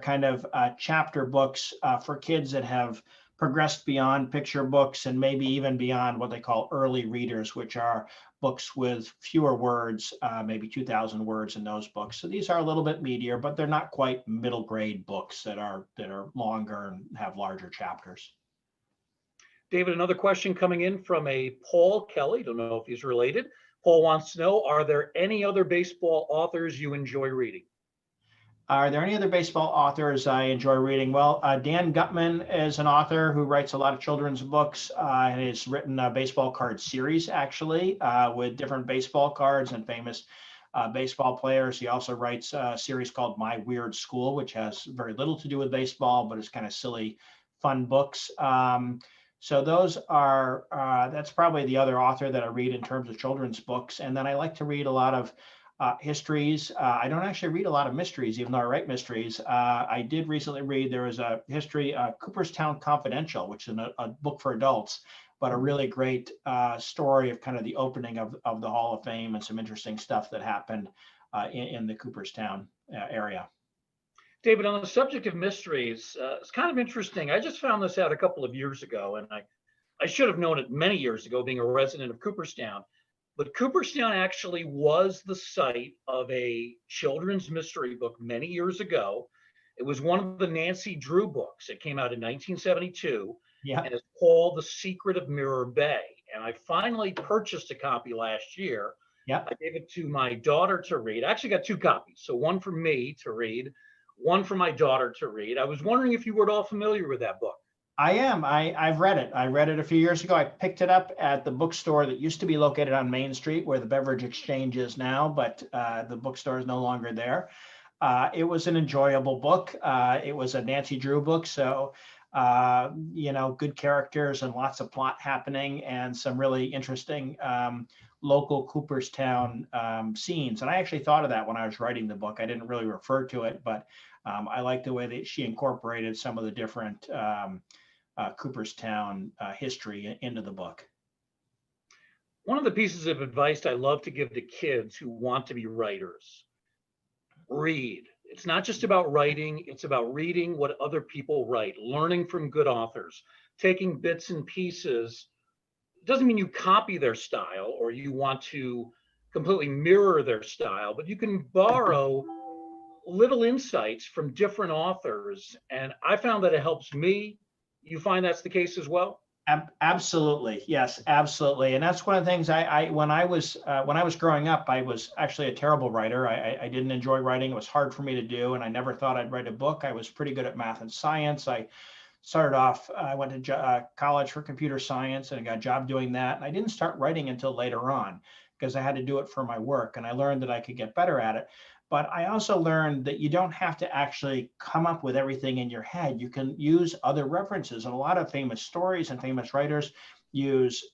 kind of chapter books for kids that have progressed beyond picture books and maybe even beyond what they call early readers, which are books with fewer words, maybe 2,000 words in those books. So these are a little bit meatier, but they're not quite middle grade books that are longer and have larger chapters. David, another question coming in from a Paul Kelly. Don't know if he's related. Paul wants to know, are there any other baseball authors you enjoy reading? Are there any other baseball authors I enjoy reading? Well, Dan Gutman is an author who writes a lot of children's books and has written a baseball card series, actually, with different baseball cards and famous baseball players. He also writes a series called My Weird School, which has very little to do with baseball, but it's kind of silly, fun books. So those are, that's probably the other author that I read in terms of children's books. And then I like to read a lot of histories. I don't actually read a lot of mysteries, even though I write mysteries. I did recently read, there was a history, Cooperstown Confidential, which is a book for adults, but a really great story of kind of the opening of the Hall of Fame and some interesting stuff that happened in the Cooperstown area. David, on the subject of mysteries, it's kind of interesting. I just found this out a couple of years ago, and I should have known it many years ago, being a resident of Cooperstown. But Cooperstown actually was the site of a children's mystery book many years ago. It was one of the Nancy Drew books. It came out in 1972, and it's called The Secret of Mirror Bay. And I finally purchased a copy last year. I gave it to my daughter to read. I actually got 2 copies, so one for me to read, one for my daughter to read. I was wondering if you were at all familiar with that book. I am. I've read it. I read it a few years ago. I picked it up at the bookstore that used to be located on Main Street, where the Beverage Exchange is now, but the bookstore is no longer there. It was an enjoyable book. It was a Nancy Drew book, so good characters and lots of plot happening and some really interesting local Cooperstown scenes. And I actually thought of that when I was writing the book. I didn't really refer to it, but I like the way that she incorporated some of the different Cooperstown history into the book. One of the pieces of advice I love to give to kids who want to be writers: read. It's not just about writing, it's about reading what other people write, learning from good authors, taking bits and pieces. It doesn't mean you copy their style or you want to completely mirror their style, but you can borrow little insights from different authors. And I found that it helps me. You find that's the case as well? Absolutely. Yes, absolutely. And that's one of the things when I was growing up, I was actually a terrible writer. I didn't enjoy writing. It was hard for me to do. And I never thought I'd write a book. I was pretty good at math and science. I started off, I went to college for computer science and I got a job doing that. And I didn't start writing until later on because I had to do it for my work. And I learned that I could get better at it. But I also learned that you don't have to actually come up with everything in your head. You can use other references. And a lot of famous stories and famous writers use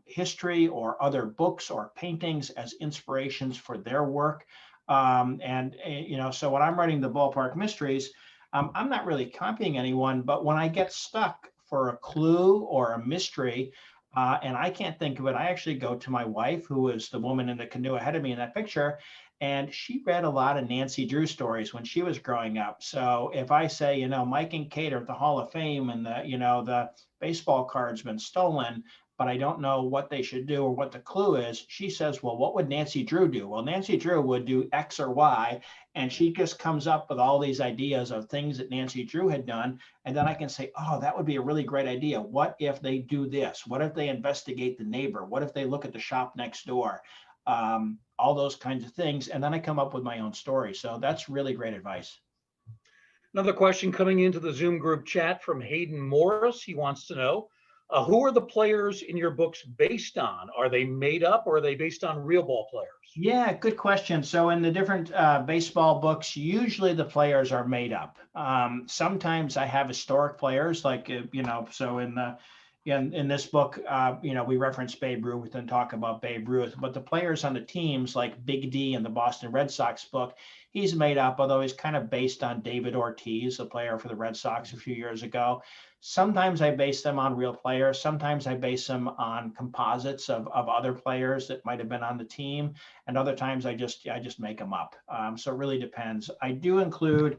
history or other books or paintings as inspirations for their work. So when I'm writing the Ballpark Mysteries, I'm not really copying anyone, but when I get stuck for a clue or a mystery, and I can't think of it, I actually go to my wife, who is the woman in the canoe ahead of me in that picture, and she read a lot of Nancy Drew stories when she was growing up. So if I say, Mike and Kate are at the Hall of Fame and the baseball card's been stolen, but I don't know what they should do or what the clue is, she says, well, what would Nancy Drew do? Well, Nancy Drew would do X or Y. And she just comes up with all these ideas of things that Nancy Drew had done. And then I can say, oh, that would be a really great idea. What if they do this? What if they investigate the neighbor? What if they look at the shop next door? All those kinds of things. And then I come up with my own story. So that's really great advice. Another question coming into the Zoom group chat from Hayden Morris. He wants to know, who are the players in your books based on? Are they made up or are they based on real ball players? Yeah, good question. So in the different baseball books, usually the players are made up. Sometimes I have historic players, like, so in this book, we reference Babe Ruth and talk about Babe Ruth, but the players on the teams, like Big D in the Boston Red Sox book, he's made up, although he's kind of based on David Ortiz, a player for the Red Sox a few years ago. Sometimes I base them on real players. Sometimes I base them on composites of other players that might have been on the team. And other times I just make them up. So it really depends. I do include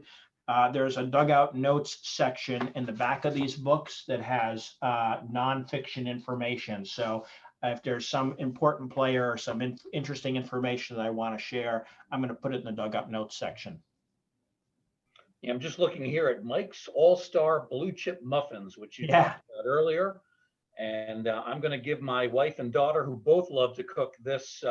there's a dugout notes section in the back of these books that has nonfiction information. So if there's some important player or some interesting information that I want to share, I'm going to put it in the dugout notes section. Yeah, I'm just looking here at Mike's All-Star Blue Chip Muffins, which you talked about earlier. And I'm going to give my wife and daughter, who both love to cook, this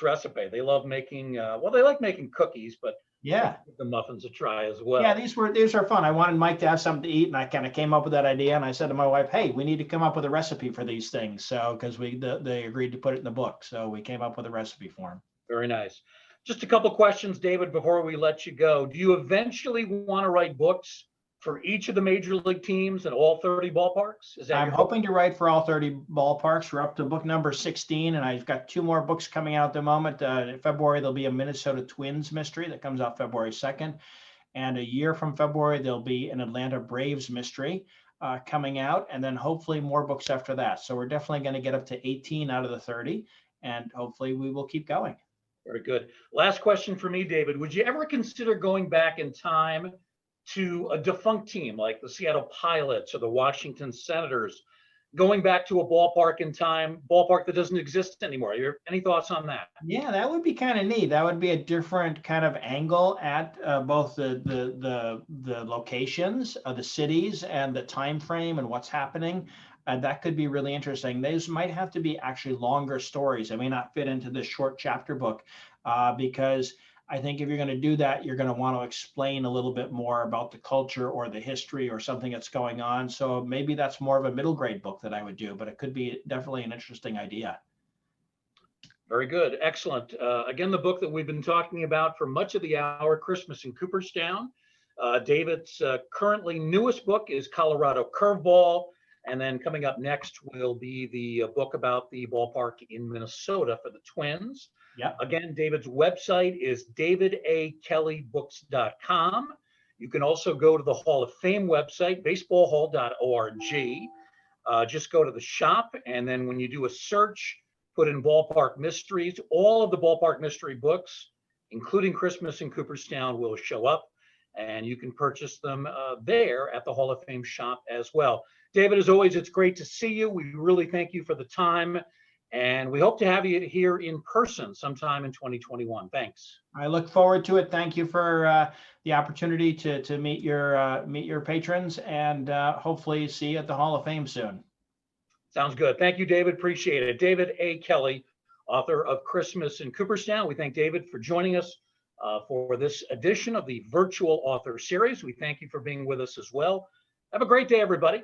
recipe. They love making, they like making cookies, but yeah, give the muffins a try as well. Yeah, these are fun. I wanted Mike to have something to eat, and I kind of came up with that idea. And I said to my wife, "Hey, we need to come up with a recipe for these things." So because they agreed to put it in the book, so we came up with a recipe for them. Very nice. Just a couple questions, David, before we let you go. Do you eventually want to write books for each of the major league teams and all 30 ballparks? Is that I'm hoping to write for all 30 ballparks. We're up to book number 16, and I've got 2 more books coming out at the moment. In February, there'll be a Minnesota Twins mystery that comes out February 2nd. And a year from February, there'll be an Atlanta Braves mystery coming out, and then hopefully more books after that. So we're definitely going to get up to 18 out of the 30, and hopefully we will keep going. Very good. Last question for me, David. Would you ever consider going back in time to a defunct team like the Seattle Pilots or the Washington Senators, going back to a ballpark in time, ballpark that doesn't exist anymore? Any thoughts on that? Yeah, that would be kind of neat. That would be a different kind of angle at both the locations of the cities and the time frame and what's happening. That could be really interesting. Those might have to be actually longer stories. They may not fit into this short chapter book because I think if you're going to do that, you're going to want to explain a little bit more about the culture or the history or something that's going on. So maybe that's more of a middle grade book that I would do, but it could be definitely an interesting idea. Very good. Excellent. Again, the book that we've been talking about for much of the hour, Christmas in Cooperstown. David's currently newest book is Colorado Curveball. And then coming up next will be the book about the ballpark in Minnesota for the Twins. Yeah. Again, David's website is davidakellybooks.com. You can also go to the Hall of Fame website, baseballhall.org. Just go to the shop, and then when you do a search put in Ballpark Mysteries. All of the Ballpark Mystery books, including Christmas in Cooperstown, will show up, and you can purchase them there at the Hall of Fame shop as well. David, as always, it's great to see you. We really thank you for the time, and we hope to have you here in person sometime in 2021. Thanks. I look forward to it. Thank you for the opportunity to meet your patrons, and hopefully see you at the Hall of Fame soon. Sounds good. Thank you, David. Appreciate it. David A. Kelly, author of Christmas in Cooperstown. We thank David for joining us for this edition of the Virtual Author Series. We thank you for being with us as well. Have a great day, everybody.